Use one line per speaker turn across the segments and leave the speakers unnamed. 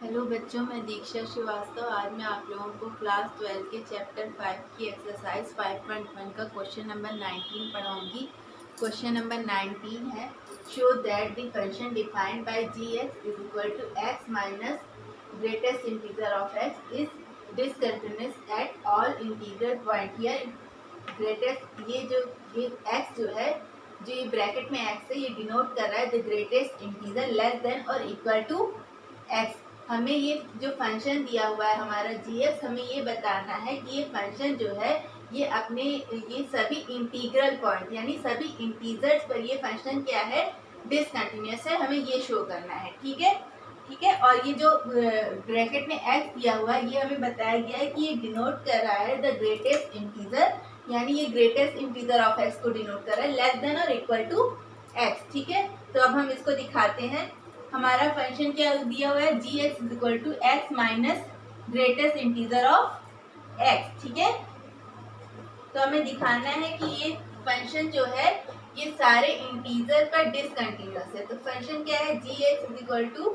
Hello बच्चों, मैं दीक्षा श्रीवास्तव। आज मैं आप लोगों को क्लास 12 के चैप्टर 5 की एक्सरसाइज 5.1 का क्वेश्चन नंबर 19 पढ़ाऊंगी। क्वेश्चन नंबर 19 है, show that the function defined by g x is equal to x minus greatest integer of x is discontinuous at all integer point. या ग्रेटेस्ट, ये x जो है, जो ये ब्रैकेट में एक्स है, ये डिनोट कर रहा है the greatest integer less than और इक्वल टू एक्स। हमें ये जो फंक्शन दिया हुआ है हमारा जी एक्स, हमें ये बताना है कि ये फंक्शन जो है ये अपने ये सभी इंटीग्रल पॉइंट यानी सभी इंटीजर्स पर ये फंक्शन क्या है, डिसकंटिन्यूअस है। हमें ये शो करना है, ठीक है। ठीक है, और ये जो ब्रैकेट में एक्स दिया हुआ है ये हमें बताया गया है कि ये डिनोट कर रहा है द ग्रेटेस्ट इंटीजर, यानी ये ग्रेटेस्ट इंटीजर ऑफ एक्स को डिनोट कर रहा है लेस देन और इक्वल टू एक्स। ठीक है, तो अब हम इसको दिखाते हैं। हमारा फंक्शन क्या दिया हुआ है, G x is equal to x minus greatest integer of X. ठीक है, तो हमें दिखाना है कि ये फंक्शन जो है ये सारे इंटीजर पर डिसकंटिन्यूअस है। तो फंक्शन क्या है, G x is equal to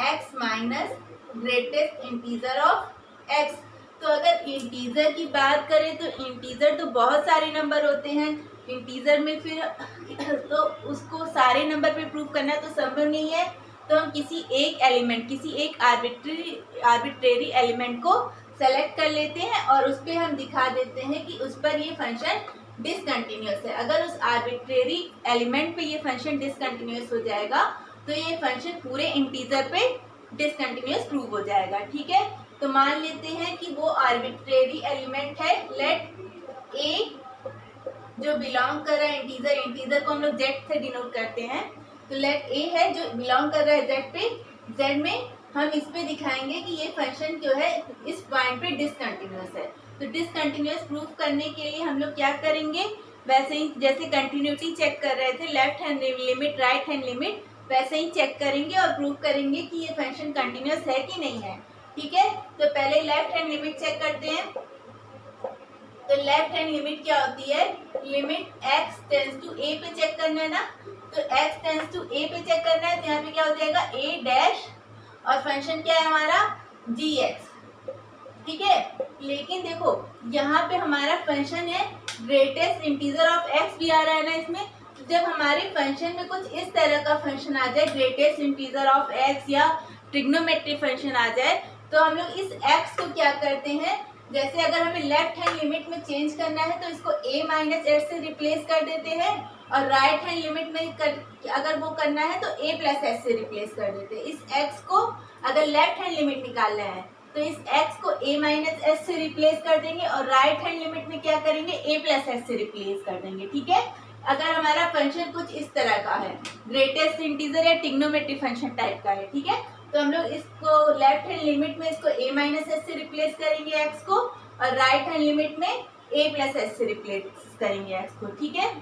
x minus greatest integer of X. तो अगर इंटीजर की बात करें तो इंटीजर तो बहुत सारे नंबर होते हैं इंटीजर में, फिर तो उसको सारे नंबर पे प्रूव करना तो संभव नहीं है। तो हम किसी एक एलिमेंट, किसी एक आर्बिट्रेरी एलिमेंट को सेलेक्ट कर लेते हैं और उस पर हम दिखा देते हैं कि उस पर ये फंक्शन डिसकंटिन्यूअस है। अगर उस आर्बिट्रेरी एलिमेंट पे ये फंक्शन डिसकंटिन्यूअस हो जाएगा तो ये फंक्शन पूरे इंटीजर पे डिसकंटिन्यूअस प्रूव हो जाएगा। ठीक है, तो मान लेते हैं कि वो आर्बिट्रेरी एलिमेंट है, लेट ए जो बिलोंग कर रहा है इंटीजर को हम लोग जेड से डिनोट करते हैं। तो लेट ए है जो बिलोंग कर रहा है जेड पे, जेड में हम इस पे दिखाएंगे कि ये फंक्शन जो है इस पॉइंट पे डिसकंटिन्यूअस है। तो डिसकंटिन्यूअस प्रूफ करने के लिए हम लोग क्या करेंगे, वैसे ही जैसे कंटिन्यूटी चेक कर रहे थे left hand limit right hand limit, वैसे ही चेक करेंगे और प्रूव करेंगे कि ये फंक्शन कंटिन्यूअस है कि नहीं है। ठीक है, तो पहले लेफ्ट हैंड लिमिट चेक करते हैं। तो लेफ्ट हैंड लिमिट क्या होती है, limit x tends to a पे चेक करना है ना। तो x टेंस टू a पे चेक करना है तो यहाँ पे क्या हो जाएगा a डैश और फंक्शन क्या है हमारा gx। ठीक है, लेकिन देखो यहाँ पे हमारा फंक्शन है ग्रेटेस्ट इंटीजर ऑफ x भी आ रहा है ना इसमें। तो जब हमारे फंक्शन में कुछ इस तरह का फंक्शन आ जाए, ग्रेटेस्ट इंटीजर ऑफ x या ट्रिग्नोमेट्रिक फंक्शन आ जाए, तो हम लोग इस x को क्या करते हैं, जैसे अगर हमें लेफ्ट हैंड लिमिट में चेंज करना है तो इसको a माइनस एच से रिप्लेस कर देते हैं, और राइट हैंड लिमिट में अगर वो करना है तो a प्लस एच से रिप्लेस कर देते हैं। इस x को अगर लेफ्ट हैंड लिमिट निकालना है तो इस x को a माइनस एच से रिप्लेस कर देंगे, और राइट हैंड लिमिट में क्या करेंगे, a प्लस एच से रिप्लेस कर देंगे। ठीक है, अगर हमारा फंक्शन कुछ इस तरह का है, ग्रेटेस्ट इंटीजर या ट्रिग्नोमेट्रिक फंक्शन टाइप का है। ठीक है, तो हम लोग इसको लेफ्ट हैंड लिमिट में इसको a माइनस एच से रिप्लेस करेंगे x को, और राइट हैंड लिमिट में a प्लस एच से रिप्लेस करेंगे x को। ठीक है,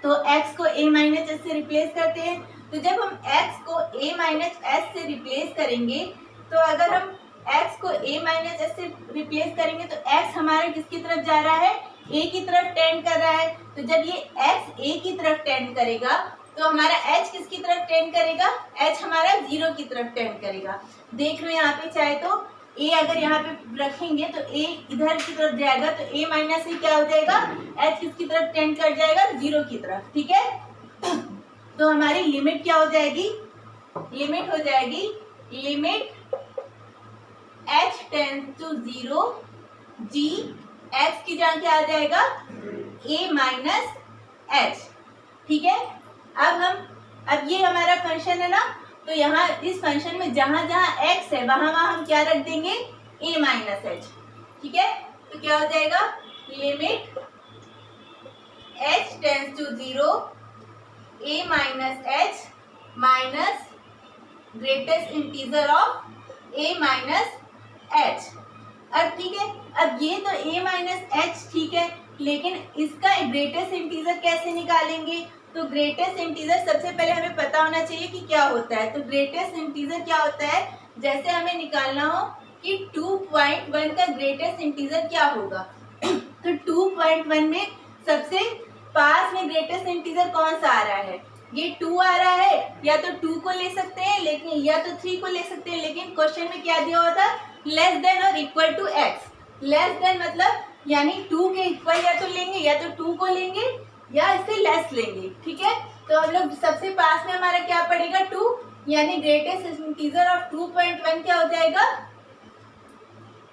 तो x को a माइनस एच से रिप्लेस करते हैं। तो जब हम x को a माइनस एच से रिप्लेस करेंगे, तो अगर हम x को a माइनस एच से रिप्लेस करेंगे तो x हमारा किसकी तरफ जा रहा है, a की तरफ टेंड कर रहा है। तो जब ये x a की तरफ टेंड करेगा तो हमारा h किसकी तरफ टेंड करेगा, h हमारा 0 की तरफ टेंड करेगा। देख लो यहाँ पे, चाहे तो a अगर यहाँ पे रखेंगे तो a इधर की तरफ जाएगा, तो a माइनस से क्या हो जाएगा, h किसकी तरफ टेंड कर जाएगा, 0 की तरफ। ठीक है, तो हमारी लिमिट क्या हो जाएगी, लिमिट हो जाएगी limit h tends to 0 g x की जगह क्या आ जाएगा, a माइनस h। ठीक है, अब ये हमारा फंक्शन है ना, तो यहाँ इस फंक्शन में जहां जहां x है वहां वहां हम क्या रख देंगे, a माइनस एच। ठीक है, तो क्या हो जाएगा, limit h tends to 0 a minus h minus greatest integer of a minus h. अब ठीक है, अब ये तो a माइनस एच ठीक है, लेकिन इसका ग्रेटेस्ट इंटीजर कैसे निकालेंगे। तो ग्रेटेस्ट इंटीजर सबसे पहले हमें पता होना चाहिए कि क्या होता है। तो ग्रेटेस्ट इंटीजर क्या होता है, जैसे हमें निकालना हो कि 2.1 का ग्रेटेस्ट इंटीजर क्या होगा। तो 2.1 में सबसे पास में ग्रेटेस्ट इंटीजर कौन सा आ रहा है, ये 2 आ रहा है, या तो 2 को ले सकते हैं लेकिन, या तो 3 को ले सकते हैं, लेकिन क्वेश्चन में क्या दिया हुआ था, लेस देन और equal to x। Less than मतलब यानी 2 के इक्वल या तो लेंगे, या तो 2 को लेंगे या इससे लेस लेंगे, ठीक है। तो हम लोग सबसे पास में हमारा क्या पड़ेगा, 2, यानी ग्रेटेस्ट इंटीजर ऑफ 2.1 क्या हो जाएगा,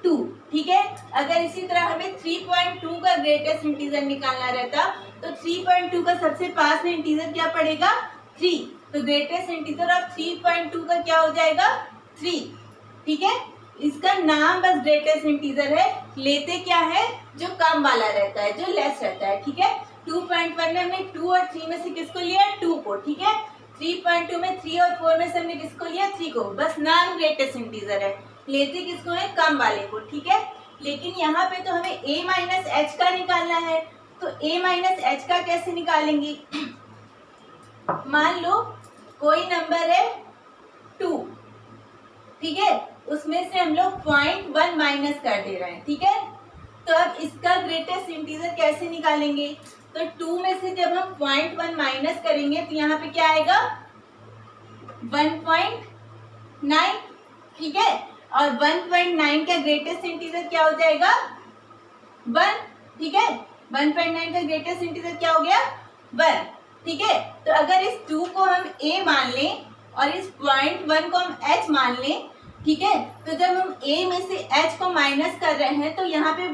2, ठीक है। अगर इसी तरह हमें 3.2 का ग्रेटेस्ट इंटीजर निकालना रहता तो 3.2 का सबसे पास में इंटीजर क्या पड़ेगा, 3, तो ग्रेटेस्ट इंटीजर ऑफ 3.2 का क्या हो जाएगा, 3, ठीक है। इसका नाम बस ग्रेटेस्ट इंटीजर है, लेते क्या है, जो कम वाला रहता है, जो लेस रहता है, ठीक है। 2.1 में हमने 2 और 3 में से किसको लिया, 2 को, ठीक है। 3.2 में 3 और 4 में से हमने किसको लिया, 3 को, बस नाम ग्रेटेस्ट इंटीजर है, लेते किसको है, कम वाले को, ठीक है। लेकिन यहाँ पे तो हमें a माइनस एच का निकालना है, तो a माइनस एच का कैसे निकालेंगे, मान लो कोई नंबर है 2, ठीक है, उसमें से हम लोग 0.1 माइनस कर दे रहे हैं, ठीक है। तो अब इसका ग्रेटेस्ट इंटीजर कैसे निकालेंगे, तो 2 में से जब हम 0.1 माइनस करेंगे तो यहाँ पे क्या आएगा, 1.9, ठीक है। और 1.9 का ग्रेटेस्ट इंटीजर क्या हो जाएगा, 1, ठीक है। 1.9 का ग्रेटेस्ट इंटीजर क्या हो गया, 1, ठीक है। तो अगर इस 2 को हम a मान लें और इस 0.1 को हम h मान लें, ठीक है, तो जब हम a में से h को माइनस कर रहे हैं तो यहाँ पे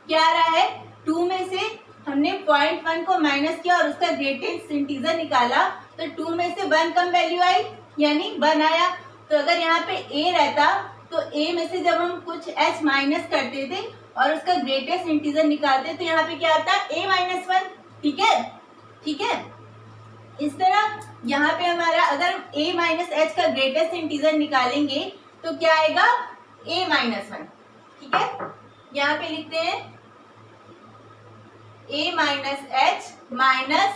क्या आ रहा है, 2 में से हमने 0.1 को माइनस किया और उसका ग्रेटेस्ट इंटीजर निकाला, तो 2 में से 1 कम वैल्यू आई, यानी 1 आया। तो अगर यहाँ पे a रहता तो a में से जब हम कुछ h माइनस करते थे और उसका ग्रेटेस्ट इंटीजर निकालते तो यहाँ पे क्या आता, a माइनस 1, ठीक है, ठीक है। इस तरह यहाँ पे हमारा अगर हम a माइनस एच का ग्रेटेस्ट इंटीजर निकालेंगे तो क्या आएगा, a माइनस 1, ठीक है। यहाँ पे लिखते हैं a minus h minus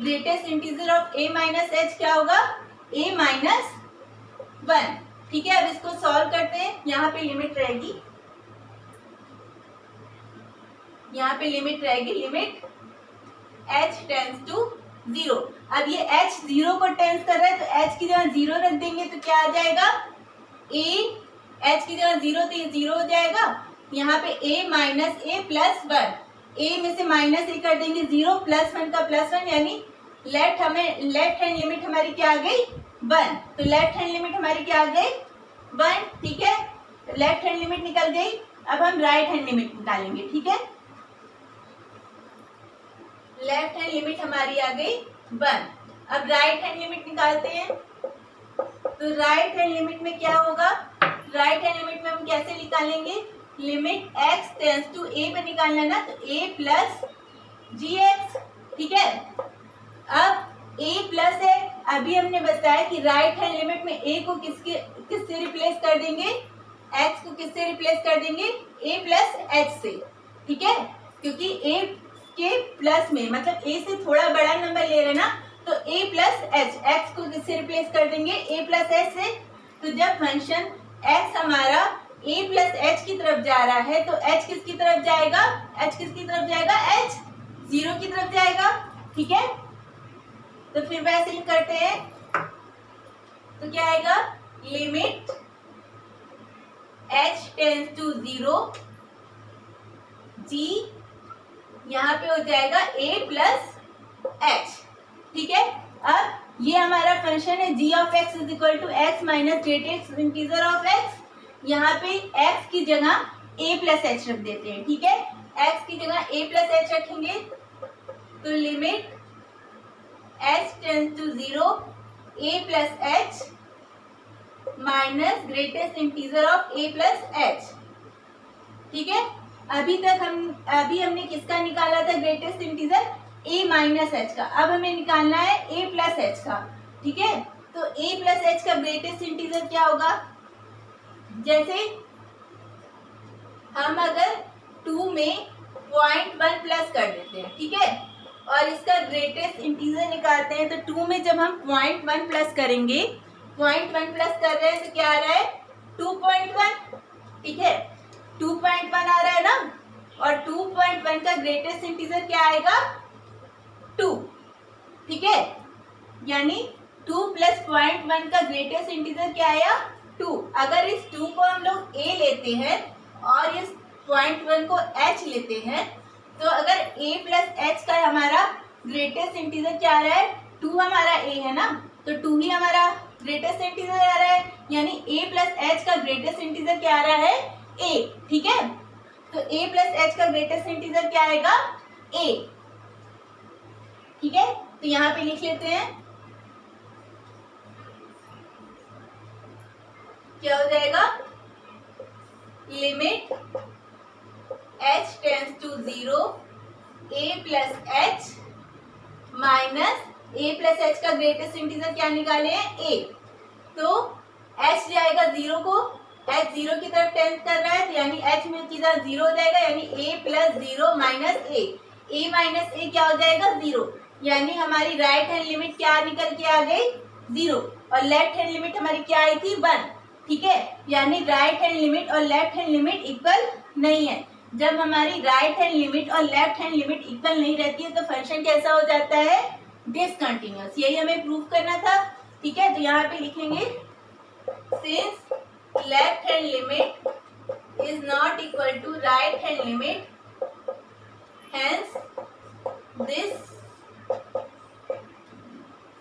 greatest integer of a minus H क्या होगा, a माइनस 1, ठीक है। अब इसको सॉल्व करते हैं, यहाँ पे लिमिट रहेगी, यहाँ पे लिमिट रहेगी, लिमिट h टेंस टू 0। अब ये h 0 को टेंस कर रहा है तो h की जगह 0 रख देंगे तो क्या आ जाएगा, a, h की जगह 0 तो ये 0 हो जाएगा, यहाँ पे a minus a plus 1, a में से माइनस a कर देंगे 0, प्लस 1 का प्लस 1, यानी लेफ्ट हैंड लिमिट हमारी क्या आ गई, 1, तो लेफ्ट हैंड लिमिट हमारी क्या आ गई, 1, ठीक है। लेफ्ट हैंड लिमिट निकल गई, अब हम राइट हैंड लिमिट निकालेंगे, ठीक है। लेफ्ट हैंड लिमिट हमारी आ गई 1, अब राइट हैंड लिमिट निकालते हैं, तो राइट हैंड लिमिट में क्या होगा, राइट हैंड लिमिट में हम कैसे निकालेंगे, limit x tends to a पे निकालना ना, तो a प्लस gx, ठीक है। अब a प्लस है, अभी हमने बताया कि राइट हैंड लिमिट में a को किससे रिप्लेस कर देंगे, x को किससे रिप्लेस कर देंगे, a प्लस h से, ठीक है, क्योंकि a के प्लस में मतलब a से थोड़ा बड़ा नंबर ले रहे ना, तो a प्लस h, x को किससे रिप्लेस कर देंगे, a प्लस h से। तो जब फंक्शन x हमारा a प्लस h की तरफ जा रहा है तो h किसकी तरफ जाएगा, h किसकी तरफ जाएगा, h 0 की तरफ जाएगा, ठीक है। तो फिर वैसे ही करते हैं, तो क्या आएगा, limit h tends to 0, g यहाँ पे हो जाएगा a प्लस h, ठीक है। अब ये हमारा फंक्शन है g of x is equal to x minus greatest integer of x, यहाँ पे x की जगह a प्लस h रख देते हैं, ठीक है। x की जगह a प्लस h रखेंगे तो limit h tends to 0, a plus h minus greatest integer of a plus h, ठीक है। अभी हमने किसका निकाला था greatest integer, a minus h का, अब हमें निकालना है a प्लस h का, ठीक है। तो a प्लस h का ग्रेटेस्ट इंटीजर क्या होगा, जैसे हम अगर 2 में 0.1 प्लस कर देते हैं, ठीक है, और इसका ग्रेटेस्ट इंटीजर निकालते हैं, तो 2 में जब हम 0.1 प्लस करेंगे, 0.1 प्लस कर रहे हैं तो क्या आ रहा है, 2.1, ठीक है, 2.1 आ रहा है ना, और 2.1 का ग्रेटेस्ट इंटीजर क्या आएगा, 2, ठीक है। यानी 2 प्लस 0.1 का ग्रेटेस्ट इंटीजर क्या आया 2। अगर इस 2 को हम लोग a लेते हैं और इस 0.1 को h लेते हैं तो अगर a प्लस h का हमारा ग्रेटेस्ट इंटीजर क्या आ रहा है 2 हमारा a है ना, तो 2 ही हमारा ग्रेटेस्ट इंटीजर आ रहा है, यानी a प्लस h का ग्रेटेस्ट इंटीजर क्या आ रहा है a। ठीक है, तो a प्लस h का ग्रेटेस्ट इंटीजर क्या आएगा a। ठीक है, तो यहाँ पे लिख लेते हैं, क्या हो जाएगा limit h tends to 0 a plus h minus a plus h का ग्रेटेस्ट इंटीजर क्या निकाले हैं a, तो h जाएगा 0 को, h 0 की तरफ टेंड कर रहा है तो यानी h में की तरफ 0 हो जाएगा, यानी a plus 0 minus a minus a क्या हो जाएगा 0, यानी हमारी राइट हैंड लिमिट क्या निकल के आ गई 0 और लेफ्ट हैंड लिमिट हमारी क्या आई थी 1। ठीक है, यानी राइट हैंड लिमिट और लेफ्ट हैंड लिमिट इक्वल नहीं है। जब हमारी राइट हैंड लिमिट और लेफ्ट हैंड लिमिट इक्वल नहीं रहती है तो फंक्शन कैसा हो जाता है डिसकंटिन्यूअस। यही हमें प्रूव करना था। ठीक है, तो यहाँ पे लिखेंगे since left hand limit is not equal to right hand limit hence this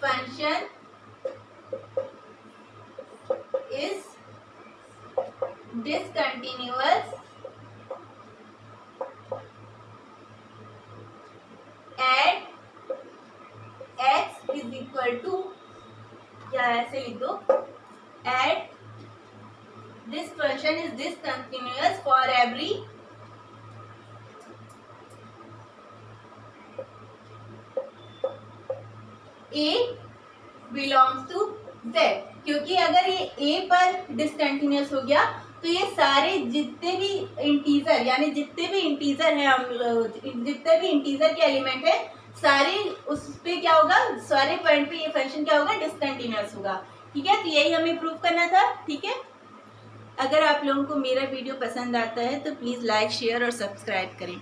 function is discontinuous at x is equal to, या ऐसे लिख दो, at this function is discontinuous for every a belongs to z। क्योंकि अगर ये a पर discontinuous हो गया तो ये सारे जितने भी इंटीजर, यानी जितने भी इंटीजर है, हम जितने भी इंटीजर के एलिमेंट है सारे उस पे क्या होगा, सारे पॉइंट पे ये फंक्शन क्या होगा डिसकंटिन्यूअस होगा। ठीक है, तो यही हमें प्रूव करना था। ठीक है, अगर आप लोगों को मेरा वीडियो पसंद आता है तो प्लीज़ लाइक शेयर और सब्सक्राइब करें।